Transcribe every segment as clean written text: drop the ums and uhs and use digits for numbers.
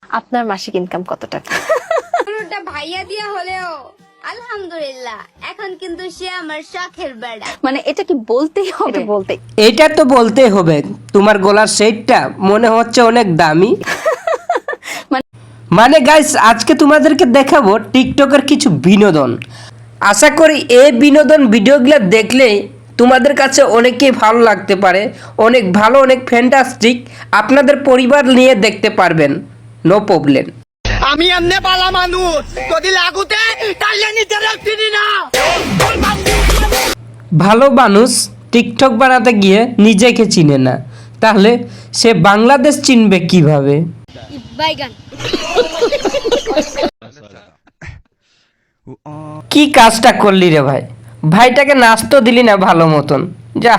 আপনার মাসিক ইনকাম কত টাকা? পুরোটা ভাইয়া দিয়া হলেও আলহামদুলিল্লাহ এখন কিন্তু সে আমার শখের বেড়া। মানে এটা কি বলতেই হবে? বলতে এটা তো বলতেই হবে। তোমার গলার সেটটা মনে হচ্ছে অনেক দামি। মানে গাইস, আজকে তোমাদেরকে দেখাবো টিকটকের কিছু বিনোদন। আশা করি এই বিনোদন ভিডিওগুলো দেখলেই তোমাদের কাছে অনেকই ভালো লাগতে পারে, অনেক ভালো, অনেক ফ্যান্টাস্টিক। আপনাদের পরিবার নিয়ে দেখতে পারবেন, নো প্রবলেম। আমি এমনি পালা মানুষ, যদি লাগুতে তাইলে নিতে রাখছিনি না। ভালো মানুষ টিকটক বানাতে গিয়ে নিজেকে চিনে না, তাহলে সে বাংলাদেশ চিনবে কিভাবে? বাইগান কি কাজটা করলি রে ভাই? ভাইটাকে নাচতে দিলি না ভালো মতন, যা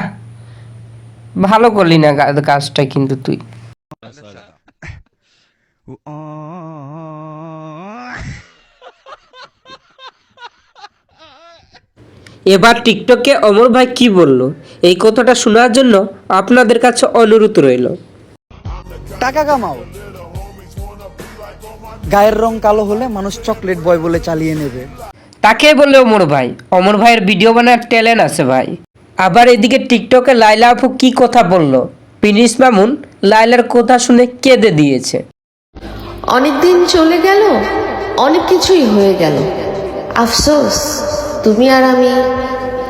ভালো করলি না কাজটা কিন্তু তুই। এবার টিকটকে অমর ভাই কি বলল, এই কথাটা শোনার জন্য আপনাদের কাছে অনুরোধ রইল। টাকা কামাও, গায়ের রং কালো হলে মানুষ চকলেট বয় বলে চালিয়ে নেবে। তাকে বললে অমর ভাই, অমর ভাইয়ের ভিডিও বানার ট্যালেন্ট আছে ভাই। আবার এদিকে টিকটকে লাইলা আপু কি কথা বলল, প্রিন্স মামুন লাইলার কথা শুনে কেঁদে দিয়েছে। অনেক দিন চলে গেল, অনেক কিছুই হয়ে গেল, আফসোস তুমি আর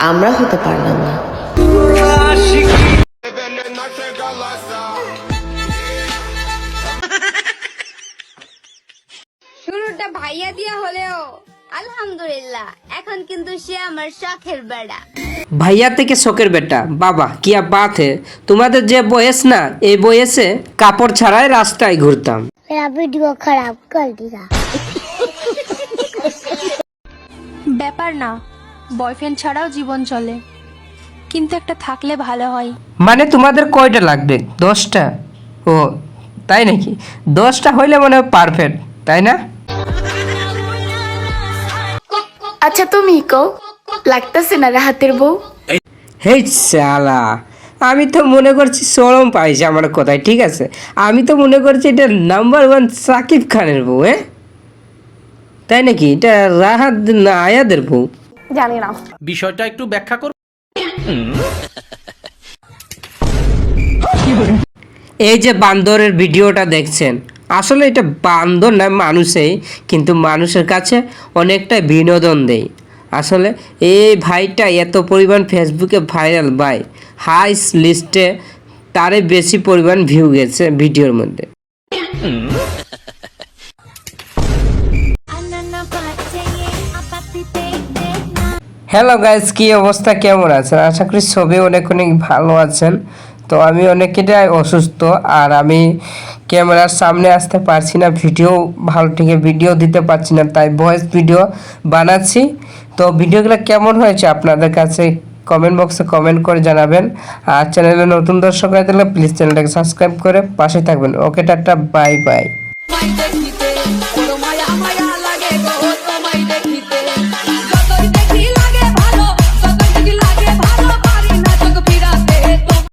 আমরা হতে পারলাম না। শুরুটা ভাইয়া দিয়া হলেও আলহামদুলিল্লাহ এখন কিন্তু সে আমার শখের বেড়া। ভাইয়া থেকে শোকের বেটা, বাবা কি বাত হে। তোমাদের যে বয়স না, এই বয়সে কাপড় ছাড়াই রাস্তায় ঘুরতাম। ভিডিও খারাপ কর দিলা। ব্যাপার না, বয়ফ্রেন্ড ছাড়াও জীবন চলে, কিন্তু একটা থাকলে ভালো হয়। মানে তোমাদের কয়টা লাগবে? 10টা? ও তাই নাকি? 10টা হইলে মনে হয় পারফেক্ট, তাই না? আচ্ছা তুমি কও, লাগতেছে না রাহাতের বউ? হেই শালা, আমি তো মনে করছি শরম পাইছে আমার কথায়, ঠিক আছে? আমি তো মনে করছি এটা নাম্বার 1 সাকিব খানের বউ। তাই নাকি? এটা রাহাত না আয়াদের বউ? জানি না। বিষয়টা একটু ব্যাখ্যা করো। এই যে বান্দরের ভিডিওটা দেখছেন, আসলে এটা বান্দর না, মানুষেই, কিন্তু মানুষের কাছে অনেকটা বিনোদন দেয়। আসলে এই ভাইটা এত পরিমাণ ফেসবুকে ভাইরাল ভাই, হাইস লিস্টে তারে বেশি পরিমাণ ভিউ গেছে ভিডিওর মধ্যে। হ্যালো গাইস, কি অবস্থা, কেমন আছেন? আশা করি সবাই অনেক অনেক ভালো আছেন। তো আমি অনেকটাই অসুস্থ, আর আমি ক্যামেরার সামনে আসতে পারছি না, ভিডিও ভালো ঠিক ভিডিও দিতে পারছি না, তাই ভয়েস ভিডিও বানাচ্ছি। তো ভিডিওগুলো কেমন হয়েছে আপনাদের কাছে কমেন্ট বক্সে কমেন্ট করে জানাবেন। আর চ্যানেলে নতুন দর্শক হয়ে থাকলে প্লিজ চ্যানেলটাকে সাবস্ক্রাইব করে পাশে থাকবেন। ওকে, টাটা, বাই বাই।